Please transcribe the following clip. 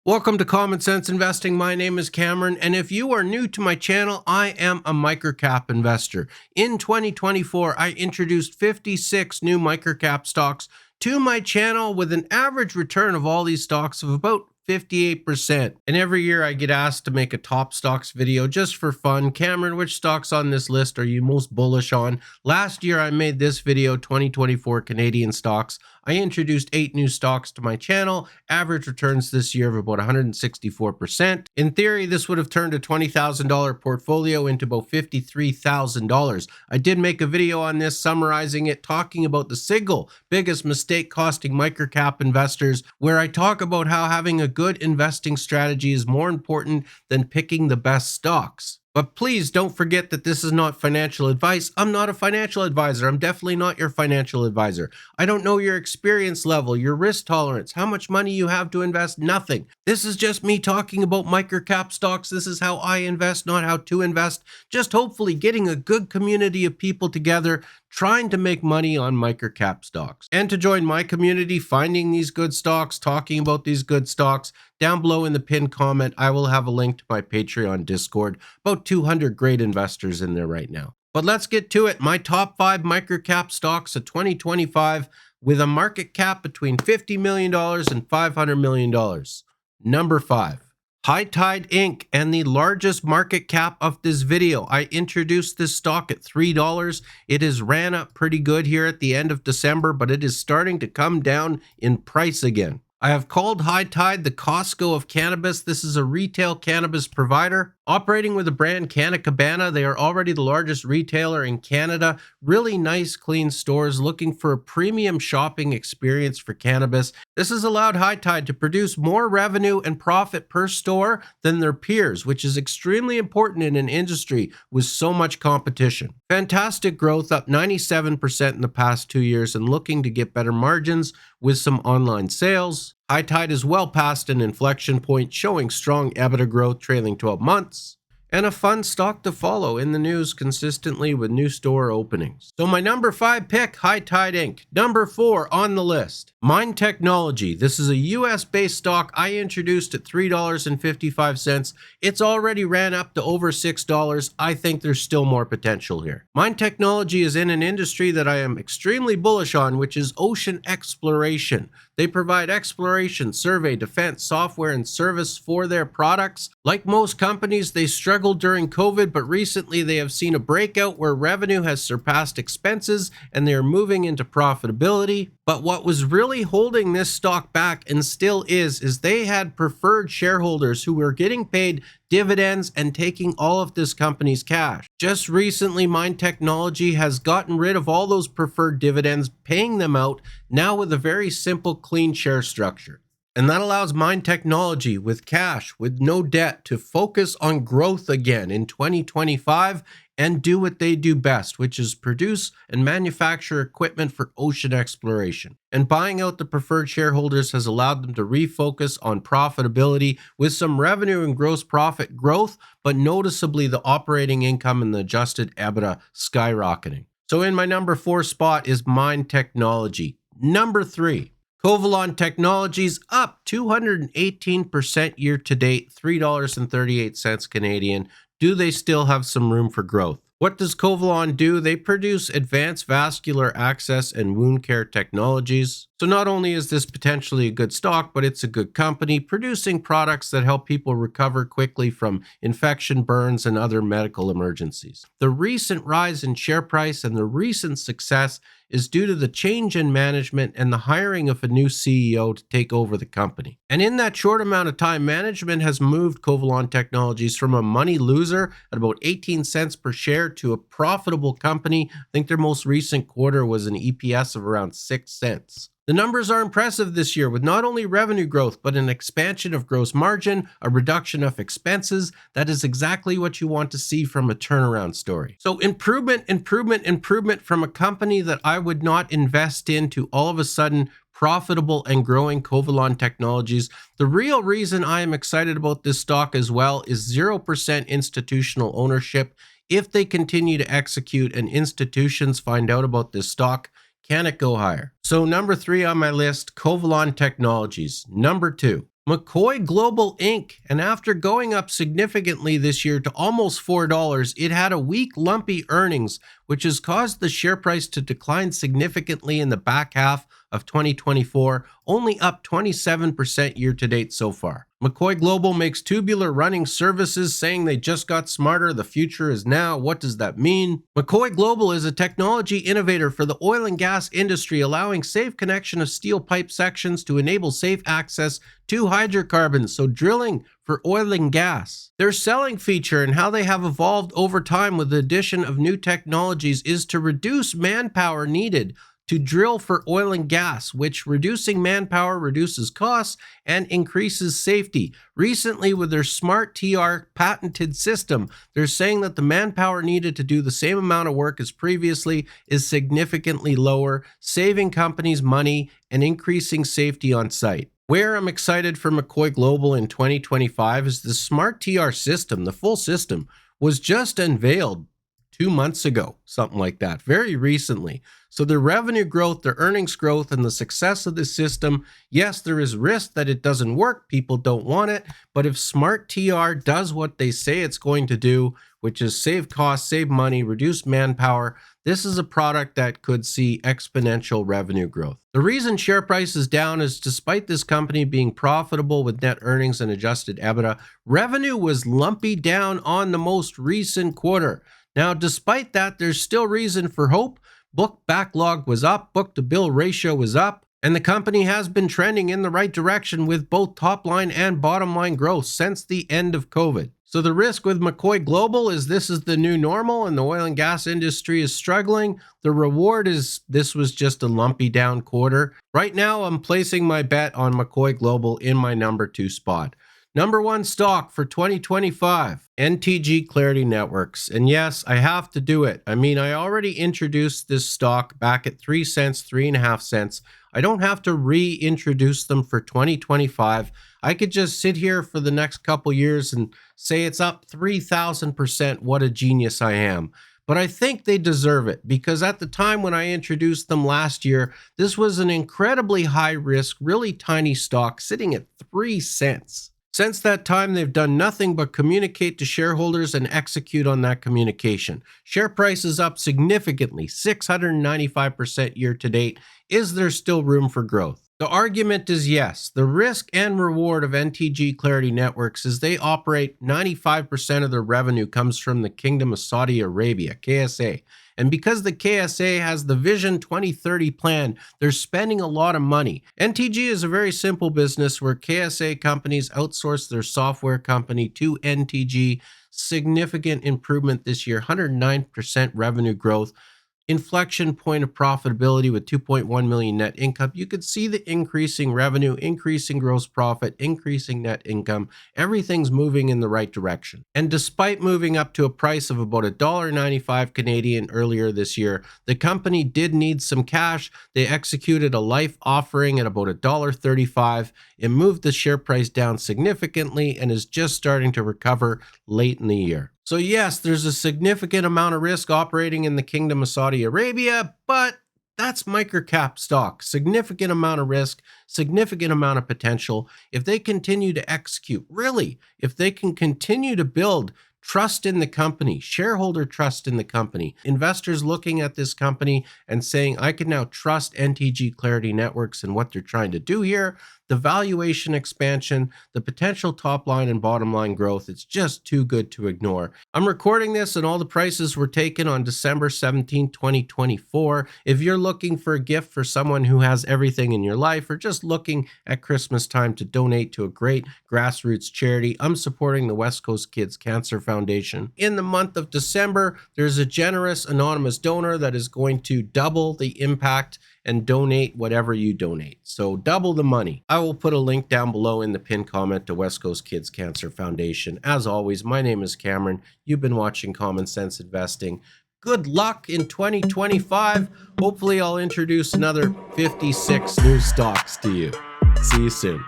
Welcome to Common Sense Investing. My name is Cameron, and if you are new to my channel, I am a microcap investor. In 2024, I introduced 56 new microcap stocks to my channel with an average return of all these stocks of about 58%. And every year I get asked to make a top stocks video just for fun. Cameron, which stocks on this list are you most bullish on? Last year I made this video, 2024 Canadian stocks. I introduced 8 new stocks to my channel. Average returns this year of about 164%. In theory, this would have turned a $20,000 portfolio into about $53,000. I did make a video on this summarizing it, talking about the single biggest mistake costing microcap investors, where I talk about how having a good investing strategy is more important than picking the best stocks. But please don't forget that this is not financial advice. I'm not a financial advisor. I'm definitely not your financial advisor. I don't know your experience level, your risk tolerance, how much money you have to invest, nothing. This is just me talking about microcap stocks. This is how I invest, not how to invest. Just hopefully getting a good community of people together trying to make money on microcap stocks. And to join my community, finding these good stocks, talking about these good stocks, down below in the pinned comment, I will have a link to my Patreon Discord. About 200 great investors in there right now. But let's get to it. My top 5 microcap stocks of 2025 with a market cap between $50 million and $500 million. Number 5. High Tide Inc. and the largest market cap of this video. I introduced this stock at $3. It has ran up pretty good here at the end of December, but it is starting to come down in price again. I have called High Tide the Costco of cannabis. This is a retail cannabis provider operating with the brand Canna Cabana. They are already the largest retailer in Canada. Really nice, clean stores looking for a premium shopping experience for cannabis. This has allowed High Tide to produce more revenue and profit per store than their peers, which is extremely important in an industry with so much competition. Fantastic growth, up 97% in the past 2 years, and looking to get better margins with some online sales. High Tide is well past an inflection point, showing strong EBITDA growth trailing 12 months, and a fun stock to follow in the news consistently with new store openings. So my number 5 pick, High Tide Inc. Number 4 on the list, McCoy Technology. This is a US-based stock I introduced at $3.55. It's already ran up to over $6. I think there's still more potential here. McCoy Technology is in an industry that I am extremely bullish on, which is ocean exploration. They provide exploration, survey, defense, software, and service for their products. Like most companies, they struggled during COVID, but recently they have seen a breakout where revenue has surpassed expenses and they are moving into profitability. But what was really holding this stock back, and still is they had preferred shareholders who were getting paid dividends and taking all of this company's cash. Just recently, McCoy Technology has gotten rid of all those preferred dividends, paying them out now with a very simple, clean share structure. And that allows McCoy Technology, with cash, with no debt, to focus on growth again in 2025 and do what they do best, which is produce and manufacture equipment for ocean exploration. And buying out the preferred shareholders has allowed them to refocus on profitability with some revenue and gross profit growth, but noticeably the operating income and the adjusted EBITDA skyrocketing. So in my number 4 spot is McCoy Technology. Number 3. Kovalon Technologies, up 218% year to date, $3.38 Canadian. Do they still have some room for growth? What does Kovalon do? They produce advanced vascular access and wound care technologies. So not only is this potentially a good stock, but it's a good company producing products that help people recover quickly from infection, burns, and other medical emergencies. The recent rise in share price and the recent success is due to the change in management and the hiring of a new CEO to take over the company. And in that short amount of time, management has moved Kovalon Technologies from a money loser at about 18 cents per share to a profitable company. I think their most recent quarter was an EPS of around 6 cents. The numbers are impressive this year, with not only revenue growth, but an expansion of gross margin, a reduction of expenses. That is exactly what you want to see from a turnaround story. So improvement from a company that I would not invest in to all of a sudden profitable and growing Kovalon Technologies. The real reason I am excited about this stock as well is 0% institutional ownership. If they continue to execute and institutions find out about this stock, can it go higher? So number 3 on my list, Kovalon Technologies. Number 2, McCoy Global Inc. And after going up significantly this year to almost $4, it had a weak, lumpy earnings, which has caused the share price to decline significantly in the back half of 2024, only up 27% year to date so far. McCoy Global makes tubular running services, saying they just got smarter. The future is now. What does that mean? McCoy Global is a technology innovator for the oil and gas industry, allowing safe connection of steel pipe sections to enable safe access to hydrocarbons, so drilling for oil and gas. Their selling feature and how they have evolved over time with the addition of new technologies is to reduce manpower needed to drill for oil and gas, which reducing manpower reduces costs and increases safety. Recently, with their Smart TR patented system, they're saying that the manpower needed to do the same amount of work as previously is significantly lower, saving companies money and increasing safety on site. Where I'm excited for McCoy Global in 2025 is the Smart TR system. The full system was just unveiled 2 months ago, something like that, very recently. So the revenue growth, the earnings growth, and the success of the system, yes, there is risk that it doesn't work. People don't want it. But if Smart TR does what they say it's going to do, which is save costs, save money, reduce manpower, this is a product that could see exponential revenue growth. The reason share price is down is despite this company being profitable with net earnings and adjusted EBITDA, revenue was lumpy down on the most recent quarter. Now, despite that, there's still reason for hope. Book backlog was up, book-to-bill ratio was up, and the company has been trending in the right direction with both top line and bottom line growth since the end of COVID. So the risk with McCoy Global is this is the new normal and the oil and gas industry is struggling. The reward is this was just a lumpy down quarter. Right now, I'm placing my bet on McCoy Global in my number 2 spot. Number 1 stock for 2025, NTG Clarity Networks. And yes, I have to do it. I mean, I already introduced this stock back at 3 cents, 3.5 cents. I don't have to reintroduce them for 2025. I could just sit here for the next couple years and say it's up 3,000%. What a genius I am. But I think they deserve it because at the time when I introduced them last year, this was an incredibly high risk, really tiny stock sitting at 3 cents. Since that time, they've done nothing but communicate to shareholders and execute on that communication. Share price is up significantly, 695% year to date. Is there still room for growth? The argument is yes. The risk and reward of NTG Clarity Networks is they operate 95% of their revenue comes from the Kingdom of Saudi Arabia, KSA. And because the KSA has the Vision 2030 plan, they're spending a lot of money. NTG is a very simple business where KSA companies outsource their software company to NTG. Significant improvement this year, 109% revenue growth. Inflection point of profitability with 2.1 million net income. You could see the increasing revenue, increasing gross profit, increasing net income. Everything's moving in the right direction. And despite moving up to a price of about $1.95 Canadian earlier this year, the company did need some cash. They executed a life offering at about $1.35. It moved the share price down significantly and is just starting to recover late in the year. So yes, there's a significant amount of risk operating in the Kingdom of Saudi Arabia, but that's microcap stock. Significant amount of risk, significant amount of potential. If they continue to execute, really, if they can continue to build trust in the company, shareholder trust in the company, investors looking at this company and saying, I can now trust NTG Clarity Networks and what they're trying to do here, the valuation expansion, the potential top line and bottom line growth, it's just too good to ignore. I'm recording this and all the prices were taken on December 17, 2024. If you're looking for a gift for someone who has everything in your life or just looking at Christmas time to donate to a great grassroots charity, I'm supporting the West Coast Kids Cancer Foundation. In the month of December, there's a generous anonymous donor that is going to double the impact and donate whatever you donate. So double the money. I will put a link down below in the pinned comment to West Coast Kids Cancer Foundation. As always, my name is Cameron. You've been watching Common Sense Investing. Good luck in 2025. Hopefully I'll introduce another 56 new stocks to you. See you soon.